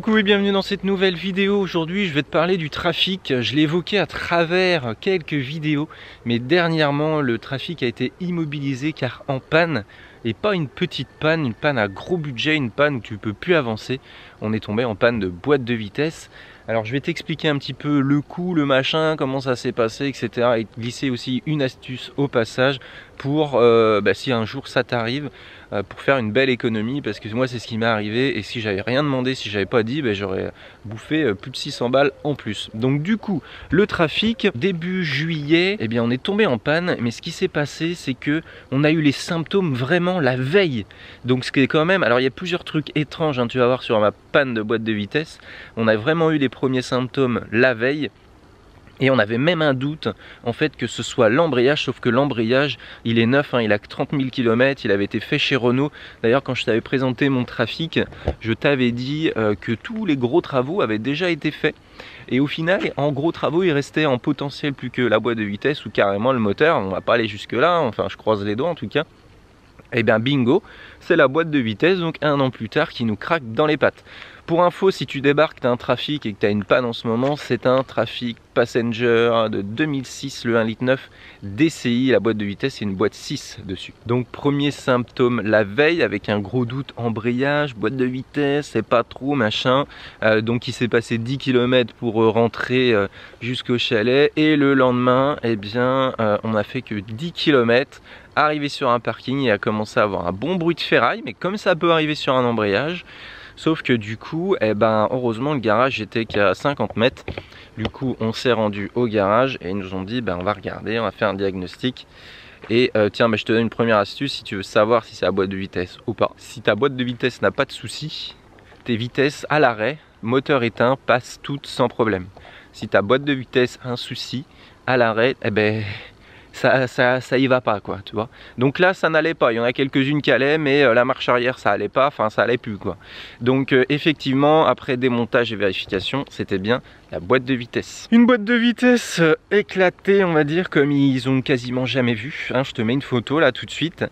Coucou et bienvenue dans cette nouvelle vidéo. Aujourd'hui je vais te parler du trafic. Je l'ai évoqué à travers quelques vidéos, mais dernièrement le trafic a été immobilisé car en panne, et pas une petite panne, une panne à gros budget, une panne où tu peux plus avancer. On est tombé en panne de boîte de vitesse. Alors je vais t'expliquer un petit peu le coup, le machin, comment ça s'est passé, etc. Et te glisser aussi une astuce au passage pour, si un jour ça t'arrive, pour faire une belle économie, parce que moi c'est ce qui m'est arrivé, et si j'avais rien demandé, si j'avais pas dit, j'aurais bouffé plus de 600 balles en plus. Donc du coup, le trafic, début juillet, eh bien on est tombé en panne, mais ce qui s'est passé, c'est que on a eu les symptômes vraiment la veille. Donc ce qui est quand même, alors il y a plusieurs trucs étranges, hein, tu vas voir sur ma panne de boîte de vitesse, on a vraiment eu les premiers symptômes la veille. Et on avait même un doute en fait que ce soit l'embrayage, sauf que l'embrayage il est neuf, hein, il a que 30 000 km, il avait été fait chez Renault. D'ailleurs quand je t'avais présenté mon trafic, je t'avais dit que tous les gros travaux avaient déjà été faits. Et au final, en gros travaux, il restait en potentiel plus que la boîte de vitesse ou carrément le moteur. On va pas aller jusque là, enfin je croise les doigts en tout cas. Et bien bingo, c'est la boîte de vitesse, donc un an plus tard, qui nous craque dans les pattes. Pour info, si tu débarques, tu as un trafic et que tu as une panne en ce moment, c'est un trafic Passenger de 2006, le 1,9 litre DCI, la boîte de vitesse, c'est une boîte 6 dessus. Donc premier symptôme la veille, avec un gros doute, embrayage, boîte de vitesse, c'est pas trop, machin. Donc il s'est passé 10 km pour rentrer jusqu'au chalet, et le lendemain, eh bien, on a fait que 10 km. Arrivé sur un parking, il a commencé à avoir un bon bruit de ferraille, mais comme ça peut arriver sur un embrayage, sauf que du coup, heureusement le garage était qu'à 50 mètres. Du coup, on s'est rendu au garage et ils nous ont dit, on va regarder, on va faire un diagnostic. Et tiens, je te donne une première astuce si tu veux savoir si c'est la boîte de vitesse ou pas. Si ta boîte de vitesse n'a pas de souci, tes vitesses à l'arrêt, moteur éteint, passent toutes sans problème. Si ta boîte de vitesse a un souci, à l'arrêt, ça y va pas, quoi, tu vois. Donc là ça n'allait pas, il y en a quelques-unes qui allaient, mais la marche arrière ça allait pas, enfin ça allait plus, quoi. Donc effectivement, après démontage et vérification, c'était bien la boîte de vitesse. Une boîte de vitesse éclatée, on va dire, comme ils ont quasiment jamais vu, hein. Je te mets une photo là tout de suite.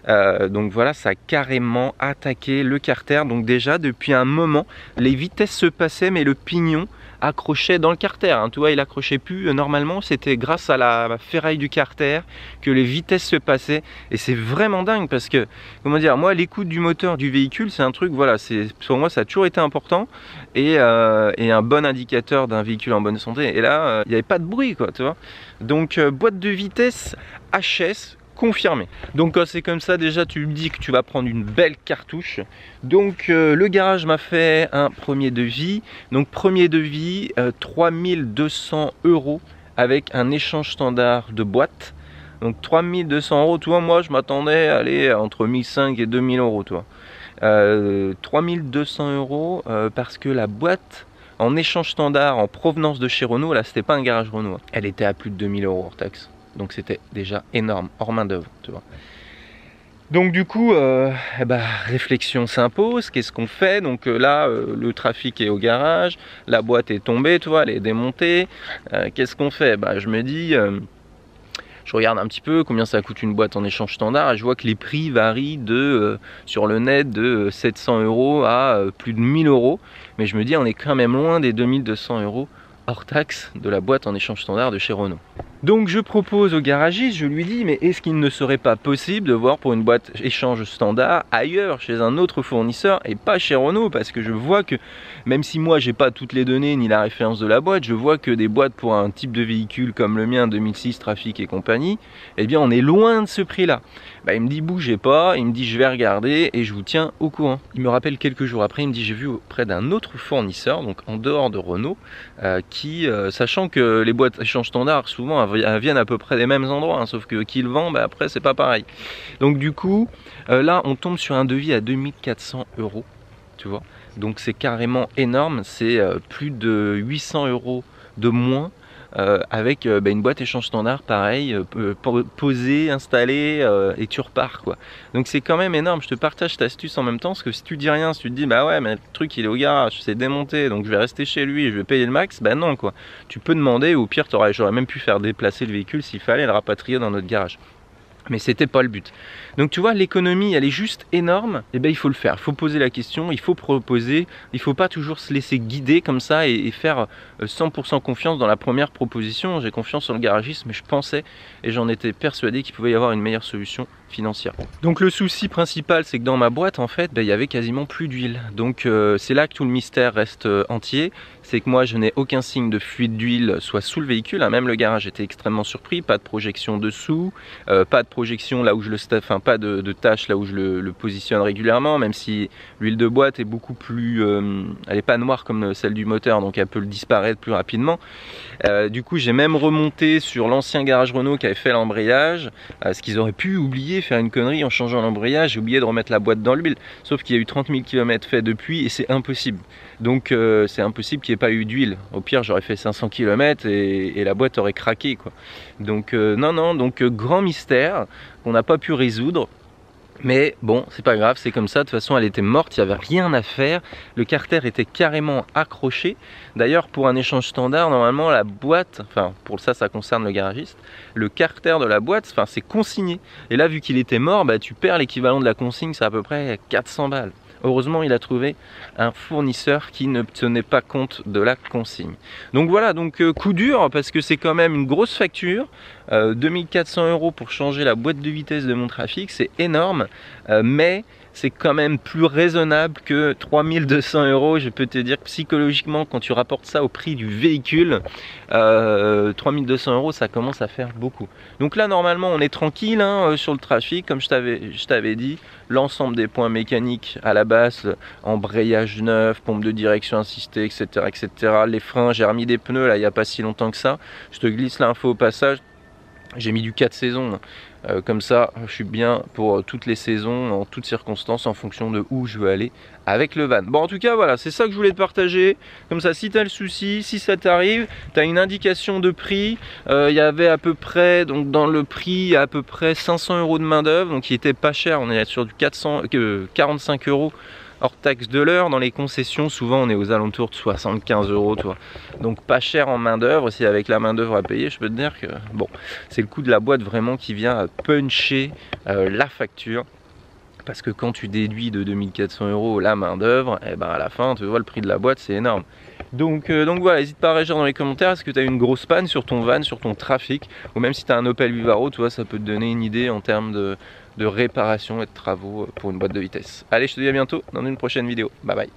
Donc voilà, ça a carrément attaqué le carter. Donc déjà depuis un moment les vitesses se passaient, mais le pignon accrochait dans le carter, hein. Tu vois, il accrochait plus. Normalement c'était grâce à la ferraille du carter que les vitesses se passaient, et c'est vraiment dingue parce que, comment dire, moi l'écoute du moteur du véhicule c'est un truc, voilà, c'est, pour moi ça a toujours été important, et un bon indicateur d'un véhicule en bonne santé. Et là il n'y avait pas de bruit, quoi, tu vois. Donc boîte de vitesse HS confirmé. Donc quand c'est comme ça, déjà tu me dis que tu vas prendre une belle cartouche. Donc le garage m'a fait un premier devis. Donc premier devis 3200 € avec un échange standard de boîte. Donc 3200 €, tu vois, moi je m'attendais à aller entre 1500 et 2000 €, tu vois. 3200 € parce que la boîte en échange standard en provenance de chez Renault, là c'était pas un garage Renault, elle était à plus de 2000 € hors taxe. Donc c'était déjà énorme, hors main d'œuvre, tu vois. Donc du coup, réflexion s'impose, qu'est-ce qu'on fait? Donc là, le trafic est au garage, la boîte est tombée, tu vois, elle est démontée. Qu'est-ce qu'on fait? Je me dis, je regarde un petit peu combien ça coûte une boîte en échange standard, et je vois que les prix varient de, sur le net, de 700 € à plus de 1000 €. Mais je me dis, on est quand même loin des 2200 € hors taxe de la boîte en échange standard de chez Renault. Donc je propose au garagiste, je lui dis, mais est-ce qu'il ne serait pas possible de voir pour une boîte échange standard ailleurs, chez un autre fournisseur et pas chez Renault? Parce que je vois que, même si moi j'ai pas toutes les données ni la référence de la boîte, je vois que des boîtes pour un type de véhicule comme le mien 2006 Trafic et compagnie, eh bien on est loin de ce prix là. Il me dit bougez pas, il me dit je vais regarder et je vous tiens au courant. Il me rappelle quelques jours après, il me dit j'ai vu auprès d'un autre fournisseur, donc en dehors de Renault, sachant que les boîtes échange standard souvent viennent à peu près des mêmes endroits, hein, sauf que qui le vend, après c'est pas pareil. Donc du coup là on tombe sur un devis à 2400 €, tu vois. Donc c'est carrément énorme, c'est plus de 800 € de moins. Avec une boîte échange standard pareil, posée, installée, et tu repars, quoi. Donc c'est quand même énorme. Je te partage cette astuce en même temps, parce que si tu dis rien, si tu te dis ouais mais le truc il est au garage, c'est démonté, donc je vais rester chez lui et je vais payer le max, non, quoi. Tu peux demander, ou au pire j'aurais même pu faire déplacer le véhicule s'il fallait le rapatrier dans notre garage. Mais c'était pas le but. Donc tu vois, l'économie elle est juste énorme, et ben il faut le faire, il faut poser la question, il faut proposer, il faut pas toujours se laisser guider comme ça et faire 100% confiance dans la première proposition. J'ai confiance sur le garagiste, mais je pensais et j'en étais persuadé qu'il pouvait y avoir une meilleure solution financière. Donc le souci principal, c'est que dans ma boîte en fait, ben, il y avait quasiment plus d'huile. Donc c'est là que tout le mystère reste entier. C'est que moi je n'ai aucun signe de fuite d'huile soit sous le véhicule, hein. Même le garage était extrêmement surpris, pas de projection dessous, pas de projection là où je le enfin pas de tâche là où je le positionne régulièrement, même si l'huile de boîte est beaucoup plus, elle est pas noire comme celle du moteur, donc elle peut le disparaître plus rapidement. Du coup j'ai même remonté sur l'ancien garage Renault qui avait fait l'embrayage, ce qu'ils auraient pu oublier, faire une connerie en changeant l'embrayage, j'ai oublié de remettre la boîte dans l'huile, sauf qu'il y a eu 30 000 km fait depuis et c'est impossible. Donc c'est impossible qu'il n'y ait pas eu d'huile. Au pire j'aurais fait 500 km et la boîte aurait craqué quoi. Donc non, donc grand mystère qu'on n'a pas pu résoudre. Mais bon, c'est pas grave, c'est comme ça, de toute façon elle était morte, il n'y avait rien à faire, le carter était carrément accroché. D'ailleurs pour un échange standard, normalement la boîte, enfin pour ça concerne le garagiste, le carter de la boîte, enfin c'est consigné. Et là vu qu'il était mort, bah, tu perds l'équivalent de la consigne, c'est à peu près 400 balles. Heureusement il a trouvé un fournisseur qui ne tenait pas compte de la consigne. Donc voilà, donc coup dur parce que c'est quand même une grosse facture. 2400 € pour changer la boîte de vitesse de mon Trafic, c'est énorme, mais c'est quand même plus raisonnable que 3200 €. Je peux te dire que psychologiquement, quand tu rapportes ça au prix du véhicule, 3200 € ça commence à faire beaucoup. Donc là normalement on est tranquille hein, sur le Trafic, comme je t'avais dit, l'ensemble des points mécaniques à la base, embrayage neuf, pompe de direction assistée, etc. etc. Les freins, j'ai remis des pneus là il n'y a pas si longtemps que ça, je te glisse l'info au passage. J'ai mis du 4 saisons, comme ça je suis bien pour toutes les saisons, en toutes circonstances, en fonction de où je veux aller avec le van. Bon en tout cas voilà, c'est ça que je voulais te partager, comme ça si tu as le souci, si ça t'arrive, tu as une indication de prix, il y avait à peu près, donc dans le prix, à peu près 500 € de main d'œuvre, donc il était pas cher, on est sur du 45 € hors taxe de l'heure. Dans les concessions souvent on est aux alentours de 75 €, toi. Donc pas cher en main d'œuvre. Si avec la main d'œuvre à payer, je peux te dire que bon, c'est le coût de la boîte vraiment qui vient puncher la facture. Parce que quand tu déduis de 2400 € la main d'œuvre, et ben à la fin tu vois le prix de la boîte, c'est énorme. Donc voilà, n'hésite pas à réagir dans les commentaires. Est-ce que tu as une grosse panne sur ton van, sur ton Trafic, ou même si tu as un Opel Vivaro, tu vois, ça peut te donner une idée en termes de réparation et de travaux pour une boîte de vitesse. Allez, je te dis à bientôt dans une prochaine vidéo. Bye bye.